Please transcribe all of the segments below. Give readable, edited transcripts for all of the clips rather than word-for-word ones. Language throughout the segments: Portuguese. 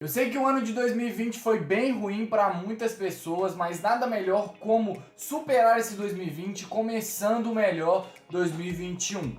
Eu sei que o ano de 2020 foi bem ruim para muitas pessoas, mas nada melhor como superar esse 2020 começando o melhor 2021.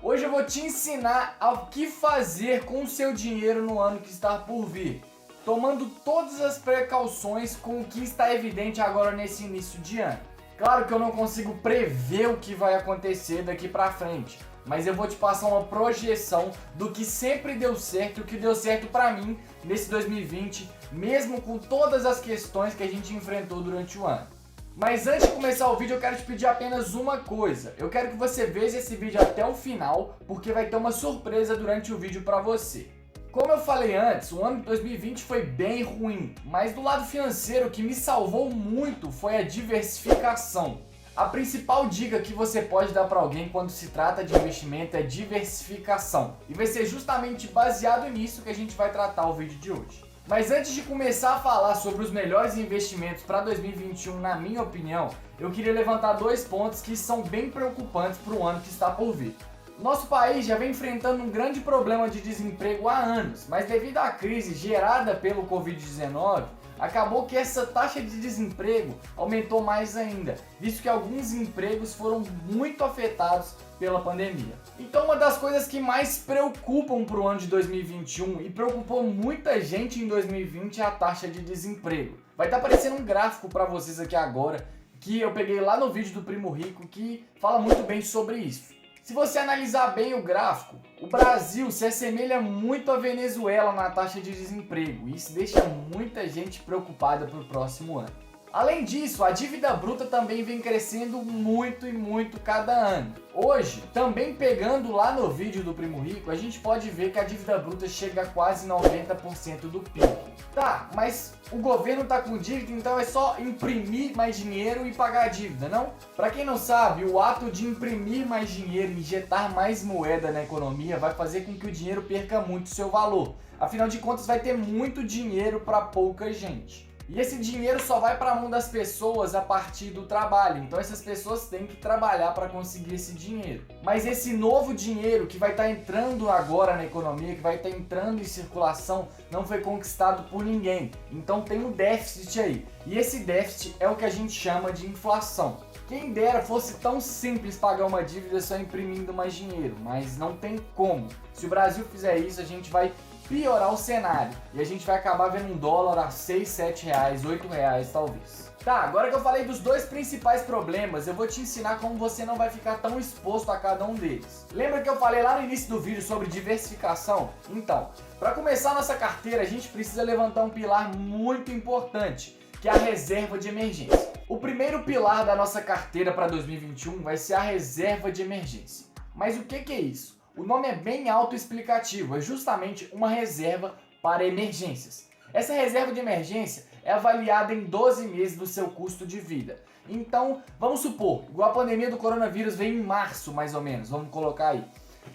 Hoje eu vou te ensinar o que fazer com o seu dinheiro no ano que está por vir, tomando todas as precauções com o que está evidente agora nesse início de ano. Claro que eu não consigo prever o que vai acontecer daqui para frente, mas eu vou te passar uma projeção do que sempre deu certo e o que deu certo para mim nesse 2020, mesmo com todas as questões que a gente enfrentou durante o ano. Mas antes de começar o vídeo, eu quero te pedir apenas uma coisa. Eu quero que você veja esse vídeo até o final, porque vai ter uma surpresa durante o vídeo para você. Como eu falei antes, o ano de 2020 foi bem ruim, mas do lado financeiro o que me salvou muito foi a diversificação. A principal dica que você pode dar para alguém quando se trata de investimento é diversificação. E vai ser justamente baseado nisso que a gente vai tratar o vídeo de hoje. Mas antes de começar a falar sobre os melhores investimentos para 2021, na minha opinião, eu queria levantar dois pontos que são bem preocupantes para o ano que está por vir. Nosso país já vem enfrentando um grande problema de desemprego há anos, mas devido à crise gerada pelo Covid-19, acabou que essa taxa de desemprego aumentou mais ainda, visto que alguns empregos foram muito afetados pela pandemia. Então uma das coisas que mais preocupam para o ano de 2021 e preocupou muita gente em 2020 é a taxa de desemprego. Vai estar aparecendo um gráfico para vocês aqui agora, que eu peguei lá no vídeo do Primo Rico, que fala muito bem sobre isso. Se você analisar bem o gráfico, o Brasil se assemelha muito à Venezuela na taxa de desemprego, e isso deixa muita gente preocupada para o próximo ano. Além disso, a dívida bruta também vem crescendo muito e muito cada ano. Hoje, também pegando lá no vídeo do Primo Rico, a gente pode ver que a dívida bruta chega a quase 90% do PIB. Tá, mas o governo tá com dívida, então é só imprimir mais dinheiro e pagar a dívida, não? Para quem não sabe, o ato de imprimir mais dinheiro e injetar mais moeda na economia vai fazer com que o dinheiro perca muito seu valor. Afinal de contas, vai ter muito dinheiro para pouca gente. E esse dinheiro só vai para a mão das pessoas a partir do trabalho, então essas pessoas têm que trabalhar para conseguir esse dinheiro. Mas esse novo dinheiro que vai estar entrando agora na economia, que vai estar entrando em circulação, não foi conquistado por ninguém. Então tem um déficit aí. E esse déficit é o que a gente chama de inflação. Quem dera fosse tão simples pagar uma dívida só imprimindo mais dinheiro, mas não tem como. Se o Brasil fizer isso, a gente vai piorar o cenário e a gente vai acabar vendo um dólar a 6, 7 reais, 8 reais talvez. Tá, agora que eu falei dos dois principais problemas, eu vou te ensinar como você não vai ficar tão exposto a cada um deles. Lembra que eu falei lá no início do vídeo sobre diversificação? Então, para começar nossa carteira, a gente precisa levantar um pilar muito importante, que é a reserva de emergência. O primeiro pilar da nossa carteira para 2021 vai ser a reserva de emergência. Mas o que é isso? O nome é bem autoexplicativo, é justamente uma reserva para emergências. Essa reserva de emergência é avaliada em 12 meses do seu custo de vida. Então, vamos supor, igual a pandemia do coronavírus veio em março, mais ou menos, vamos colocar aí.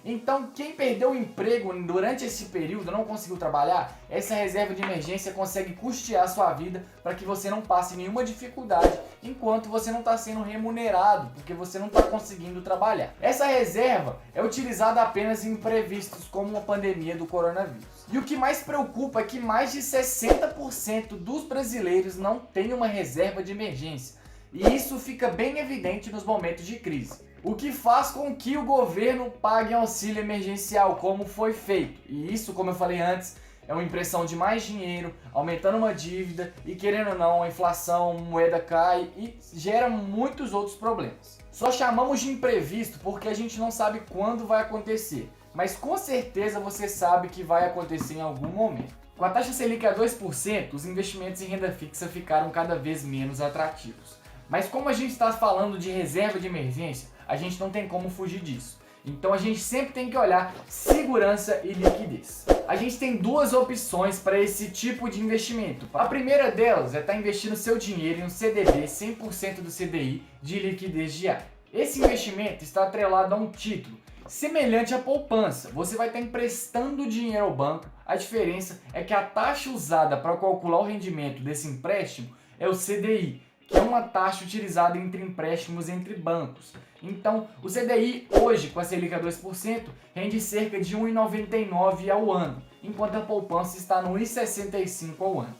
Então, quem perdeu o emprego durante esse período, não conseguiu trabalhar, essa reserva de emergência consegue custear a sua vida para que você não passe nenhuma dificuldade enquanto você não está sendo remunerado, porque você não está conseguindo trabalhar. Essa reserva é utilizada apenas em imprevistos como a pandemia do coronavírus. E o que mais preocupa é que mais de 60% dos brasileiros não têm uma reserva de emergência. E isso fica bem evidente nos momentos de crise. O que faz com que o governo pague auxílio emergencial, como foi feito. E isso, como eu falei antes, é uma impressão de mais dinheiro, aumentando uma dívida e, querendo ou não, a inflação, a moeda cai e gera muitos outros problemas. Só chamamos de imprevisto porque a gente não sabe quando vai acontecer, mas com certeza você sabe que vai acontecer em algum momento. Com a taxa Selic a 2%, os investimentos em renda fixa ficaram cada vez menos atrativos. Mas como a gente está falando de reserva de emergência, a gente não tem como fugir disso. Então a gente sempre tem que olhar segurança e liquidez. A gente tem duas opções para esse tipo de investimento. A primeira delas é estar investindo seu dinheiro em um CDB 100% do CDI de liquidez diária. Esse investimento está atrelado a um título semelhante à poupança. Você vai estar emprestando dinheiro ao banco. A diferença é que a taxa usada para calcular o rendimento desse empréstimo é o CDI, que é uma taxa utilizada entre empréstimos entre bancos. Então, o CDI hoje, com a Selic a 2%, rende cerca de 1,99 ao ano. enquanto a poupança está no 1,65 ao ano.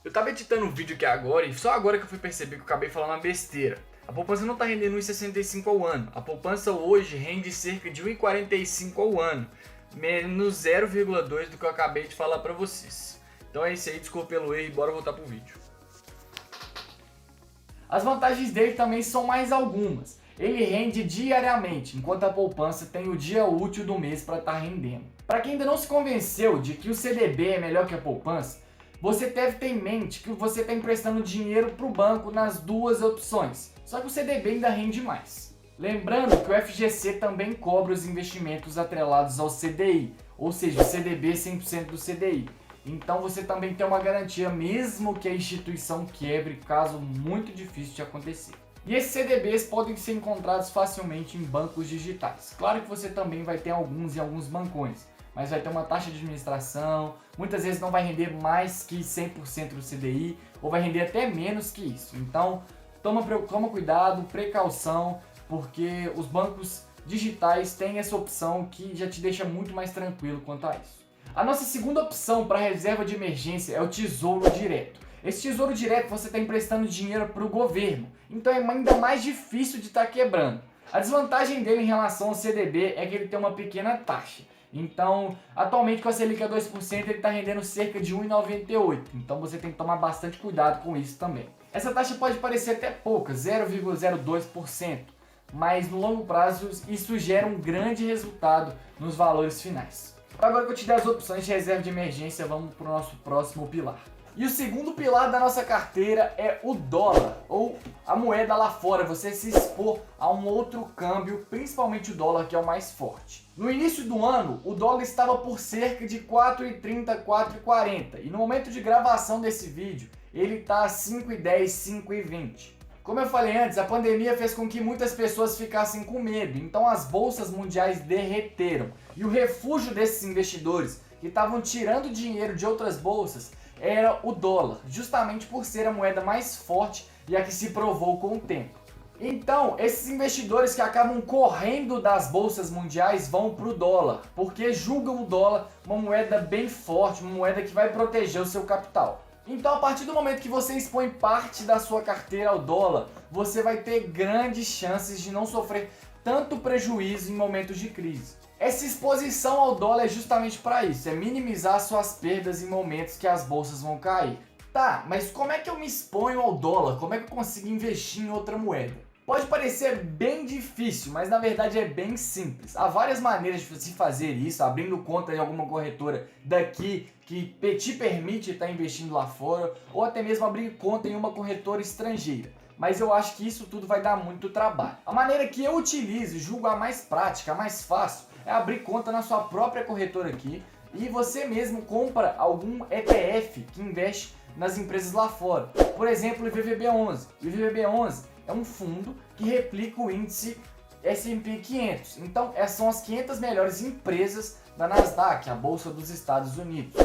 Eu tava editando um vídeo aqui agora e só agora que eu fui perceber que eu acabei falando uma besteira. A poupança não está rendendo 1,65 ao ano. A poupança hoje rende cerca de 1,45 ao ano, menos 0,2 do que eu acabei de falar para vocês. Então é isso aí, desculpa pelo erro e bora voltar pro vídeo. As vantagens dele também são mais algumas. Ele rende diariamente, enquanto a poupança tem o dia útil do mês para estar rendendo. Para quem ainda não se convenceu de que o CDB é melhor que a poupança, você deve ter em mente que você está emprestando dinheiro para o banco nas duas opções, só que o CDB ainda rende mais. Lembrando que o FGC também cobra os investimentos atrelados ao CDI, ou seja, o CDB 100% do CDI. Então você também tem uma garantia mesmo que a instituição quebre, caso muito difícil de acontecer. E esses CDBs podem ser encontrados facilmente em bancos digitais. Claro que você também vai ter alguns em alguns bancões, mas vai ter uma taxa de administração, muitas vezes não vai render mais que 100% do CDI, ou vai render até menos que isso. Então toma cuidado, precaução, porque os bancos digitais têm essa opção que já te deixa muito mais tranquilo quanto a isso. A nossa segunda opção para reserva de emergência é o Tesouro Direto. Esse Tesouro Direto você está emprestando dinheiro para o governo, então é ainda mais difícil de estar quebrando. A desvantagem dele em relação ao CDB é que ele tem uma pequena taxa. Então, atualmente com a Selic a 2%, ele está rendendo cerca de 1,98. Então você tem que tomar bastante cuidado com isso também. Essa taxa pode parecer até pouca, 0,02%, mas no longo prazo isso gera um grande resultado nos valores finais. Agora que eu te dei as opções de reserva de emergência, vamos para o nosso próximo pilar. E o segundo pilar da nossa carteira é o dólar, ou a moeda lá fora, você se expor a um outro câmbio, principalmente o dólar, que é o mais forte. No início do ano, o dólar estava por cerca de 4,30, 4,40, e no momento de gravação desse vídeo, ele está a 5,10, 5,20. Como eu falei antes, a pandemia fez com que muitas pessoas ficassem com medo, então as bolsas mundiais derreteram. E o refúgio desses investidores, que estavam tirando dinheiro de outras bolsas, era o dólar, justamente por ser a moeda mais forte e a que se provou com o tempo. Então, esses investidores que acabam correndo das bolsas mundiais vão para o dólar, porque julgam o dólar uma moeda bem forte, uma moeda que vai proteger o seu capital. Então, a partir do momento que você expõe parte da sua carteira ao dólar, você vai ter grandes chances de não sofrer tanto prejuízo em momentos de crise. Essa exposição ao dólar é justamente para isso, é minimizar suas perdas em momentos que as bolsas vão cair. Tá, mas como é que eu me exponho ao dólar? Como é que eu consigo investir em outra moeda? Pode parecer bem difícil, mas na verdade é bem simples. Há várias maneiras de se fazer isso, abrindo conta em alguma corretora daqui que te permite estar investindo lá fora, ou até mesmo abrir conta em uma corretora estrangeira. Mas eu acho que isso tudo vai dar muito trabalho. A maneira que eu utilizo e julgo a mais prática, a mais fácil, é abrir conta na sua própria corretora aqui e você mesmo compra algum ETF que investe nas empresas lá fora. Por exemplo, o IVVB11. O IVVB11 é um fundo que replica o índice S&P 500. Então, essas são as 500 melhores empresas da Nasdaq, a Bolsa dos Estados Unidos.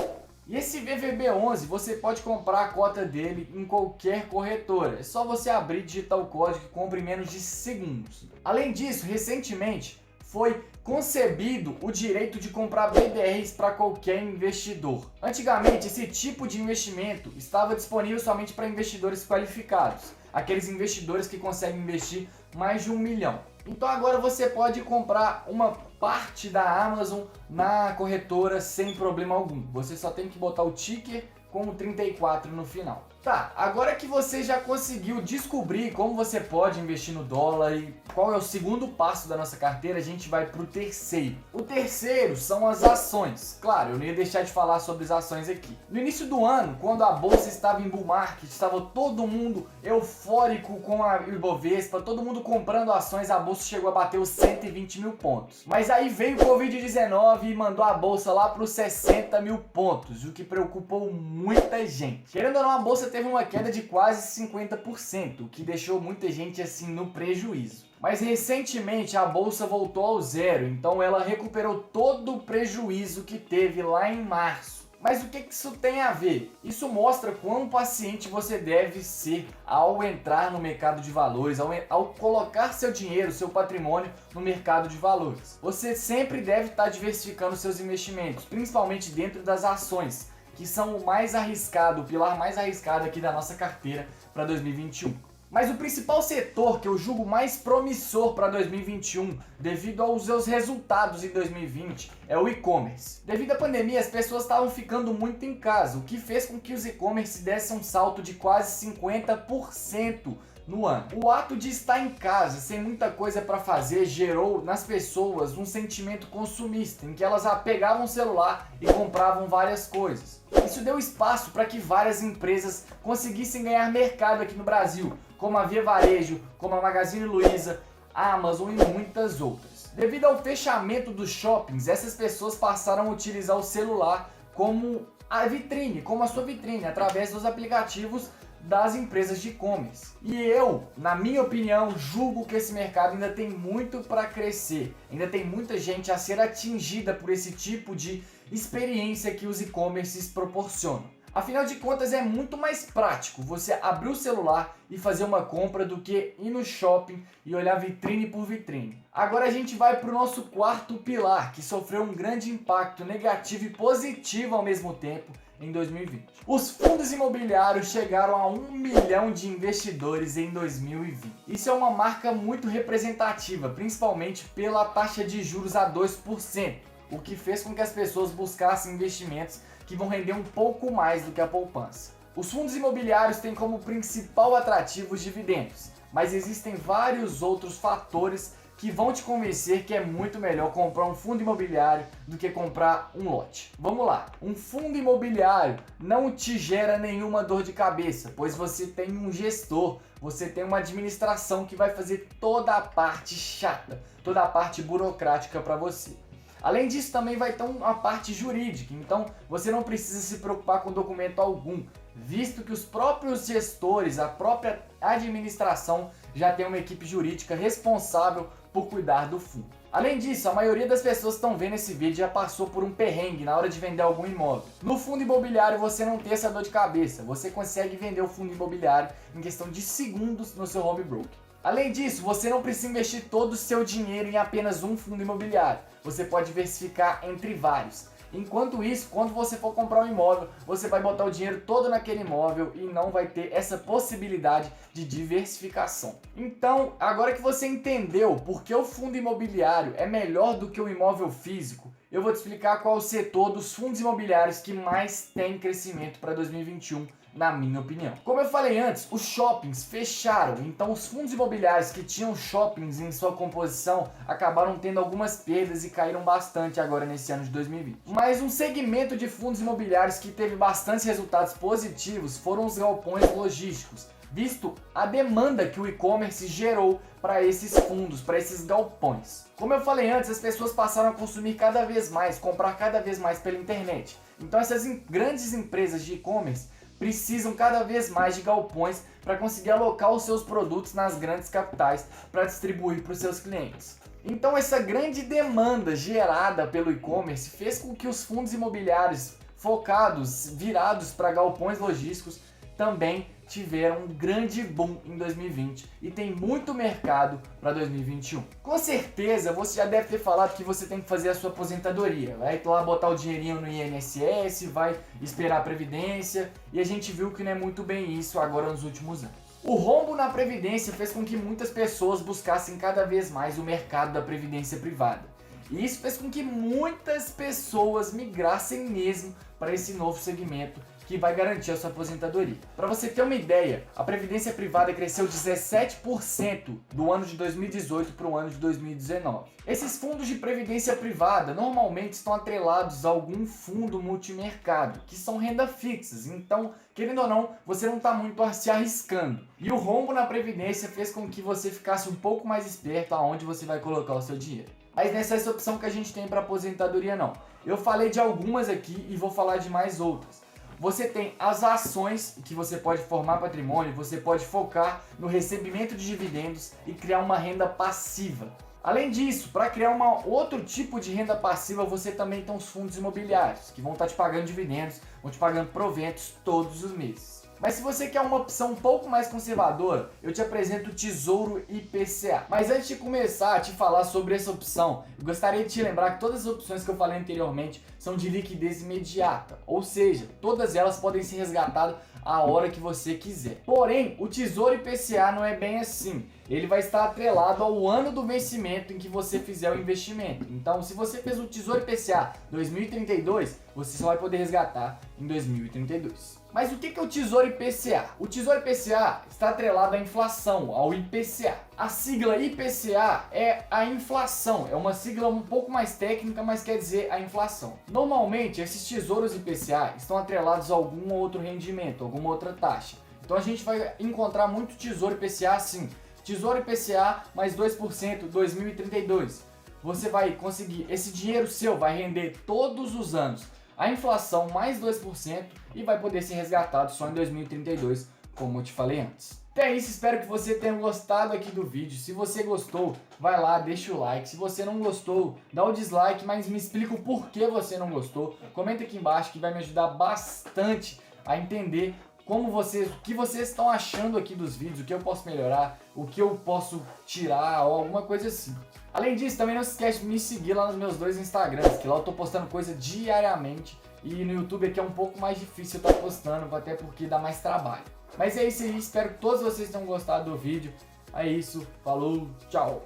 E esse VVB11 você pode comprar a cota dele em qualquer corretora. É só você abrir, digitar o código e compra em menos de segundos. Além disso, recentemente foi concebido o direito de comprar BDRs para qualquer investidor. Antigamente, esse tipo de investimento estava disponível somente para investidores qualificados, aqueles investidores que conseguem investir mais de 1 milhão. Então agora você pode comprar uma parte da Amazon na corretora sem problema algum. Você só tem que botar o ticker com o 34 no final. Tá, agora que você já conseguiu descobrir como você pode investir no dólar e qual é o segundo passo da nossa carteira, a gente vai pro terceiro. O terceiro são as ações. Claro, eu não ia deixar de falar sobre as ações aqui. No início do ano, quando a bolsa estava em bull market, estava todo mundo eufórico com a Ibovespa, todo mundo comprando ações, a bolsa chegou a bater os 120 mil pontos. Mas aí veio o Covid-19 e mandou a bolsa lá para os 60 mil pontos, o que preocupou muita gente. Querendo ou não, a bolsa teve uma queda de quase 50%, o que deixou muita gente assim no prejuízo. Mas recentemente a bolsa voltou ao zero, então ela recuperou todo o prejuízo que teve lá em março. Mas o que isso tem a ver? Isso mostra quão paciente você deve ser ao entrar no mercado de valores, ao colocar seu dinheiro, seu patrimônio no mercado de valores. Você sempre deve estar diversificando seus investimentos, principalmente dentro das ações, que são o mais arriscado, o pilar mais arriscado aqui da nossa carteira para 2021. Mas o principal setor que eu julgo mais promissor para 2021, devido aos seus resultados em 2020, é o e-commerce. Devido à pandemia, as pessoas estavam ficando muito em casa, o que fez com que os e-commerce dessem um salto de quase 50% no ano. O ato de estar em casa, sem muita coisa para fazer, gerou nas pessoas um sentimento consumista, em que elas pegavam o celular e compravam várias coisas. Isso deu espaço para que várias empresas conseguissem ganhar mercado aqui no Brasil, como a Via Varejo, como a Magazine Luiza, a Amazon e muitas outras. Devido ao fechamento dos shoppings, essas pessoas passaram a utilizar o celular como a vitrine, como a sua vitrine, através dos aplicativos das empresas de e-commerce. E eu, na minha opinião, julgo que esse mercado ainda tem muito para crescer. Ainda tem muita gente a ser atingida por esse tipo de experiência que os e-commerces proporcionam. Afinal de contas, é muito mais prático você abrir o celular e fazer uma compra do que ir no shopping e olhar vitrine por vitrine. Agora a gente vai para o nosso quarto pilar, que sofreu um grande impacto negativo e positivo ao mesmo tempo em 2020. Os fundos imobiliários chegaram a 1 milhão de investidores em 2020. Isso é uma marca muito representativa, principalmente pela taxa de juros a 2%, o que fez com que as pessoas buscassem investimentos que vão render um pouco mais do que a poupança. Os fundos imobiliários têm como principal atrativo os dividendos, mas existem vários outros fatores que vão te convencer que é muito melhor comprar um fundo imobiliário do que comprar um lote. Vamos lá, um fundo imobiliário não te gera nenhuma dor de cabeça, pois você tem um gestor, você tem uma administração que vai fazer toda a parte chata, toda a parte burocrática para você. Além disso, também vai ter uma parte jurídica, então você não precisa se preocupar com documento algum, visto que os próprios gestores, a própria administração já tem uma equipe jurídica responsável por cuidar do fundo. Além disso, a maioria das pessoas que estão vendo esse vídeo já passou por um perrengue na hora de vender algum imóvel. No fundo imobiliário você não tem essa dor de cabeça, você consegue vender o fundo imobiliário em questão de segundos no seu home broker. Além disso, você não precisa investir todo o seu dinheiro em apenas um fundo imobiliário. Você pode diversificar entre vários. Enquanto isso, quando você for comprar um imóvel, você vai botar o dinheiro todo naquele imóvel e não vai ter essa possibilidade de diversificação. Então, agora que você entendeu por que o fundo imobiliário é melhor do que o imóvel físico, eu vou te explicar qual é o setor dos fundos imobiliários que mais tem crescimento para 2021, na minha opinião. Como eu falei antes, os shoppings fecharam, então os fundos imobiliários que tinham shoppings em sua composição acabaram tendo algumas perdas e caíram bastante agora nesse ano de 2020. Mas um segmento de fundos imobiliários que teve bastantes resultados positivos foram os galpões logísticos, visto a demanda que o e-commerce gerou para esses fundos, para esses galpões. Como eu falei antes, as pessoas passaram a consumir cada vez mais, comprar cada vez mais pela internet. Então essas grandes empresas de e-commerce precisam cada vez mais de galpões para conseguir alocar os seus produtos nas grandes capitais para distribuir para os seus clientes. Então essa grande demanda gerada pelo e-commerce fez com que os fundos imobiliários focados, virados para galpões logísticos, também tiveram um grande boom em 2020 e tem muito mercado para 2021. Com certeza você já deve ter falado que você tem que fazer a sua aposentadoria, vai lá botar o dinheirinho no INSS, vai esperar a previdência, e a gente viu que não é muito bem isso agora nos últimos anos. O rombo na previdência fez com que muitas pessoas buscassem cada vez mais o mercado da previdência privada. E isso fez com que muitas pessoas migrassem mesmo para esse novo segmento que vai garantir a sua aposentadoria. Para você ter uma ideia, a previdência privada cresceu 17% do ano de 2018 para o ano de 2019. Esses fundos de previdência privada normalmente estão atrelados a algum fundo multimercado, que são renda fixas, então, querendo ou não, você não está muito se arriscando. E o rombo na previdência fez com que você ficasse um pouco mais esperto aonde você vai colocar o seu dinheiro. Mas não é essa opção que a gente tem para aposentadoria não. Eu falei de algumas aqui e vou falar de mais outras. Você tem as ações que você pode formar patrimônio, você pode focar no recebimento de dividendos e criar uma renda passiva. Além disso, para criar outro tipo de renda passiva, você também tem os fundos imobiliários, que vão estar te pagando dividendos, vão te pagando proventos todos os meses. Mas se você quer uma opção um pouco mais conservadora, eu te apresento o Tesouro IPCA. Mas antes de começar a te falar sobre essa opção, eu gostaria de te lembrar que todas as opções que eu falei anteriormente são de liquidez imediata, ou seja, todas elas podem ser resgatadas a hora que você quiser. Porém, o Tesouro IPCA não é bem assim. Ele vai estar atrelado ao ano do vencimento em que você fizer o investimento. Então, se você fez o Tesouro IPCA 2032, você só vai poder resgatar em 2032. Mas o que é o Tesouro IPCA? O Tesouro IPCA está atrelado à inflação, ao IPCA. A sigla IPCA é a inflação, é uma sigla um pouco mais técnica, mas quer dizer a inflação. Normalmente, esses tesouros IPCA estão atrelados a algum outro rendimento, alguma outra taxa. Então a gente vai encontrar muito Tesouro IPCA assim, Tesouro IPCA mais 2% 2032. Você vai conseguir, esse dinheiro seu vai render todos os anos a inflação mais 2% e vai poder ser resgatado só em 2032, como eu te falei antes. Então é isso, espero que você tenha gostado aqui do vídeo. Se você gostou, vai lá, deixa o like. Se você não gostou, dá o dislike, mas me explica o porquê você não gostou. Comenta aqui embaixo que vai me ajudar bastante a entender o que vocês estão achando aqui dos vídeos, o que eu posso melhorar, o que eu posso tirar ou alguma coisa assim. Além disso, também não se esquece de me seguir lá nos meus 2 Instagrams, que lá eu tô postando coisa diariamente e no YouTube aqui é um pouco mais difícil eu estar postando, até porque dá mais trabalho. Mas é isso aí, espero que todos vocês tenham gostado do vídeo. É isso, falou, tchau!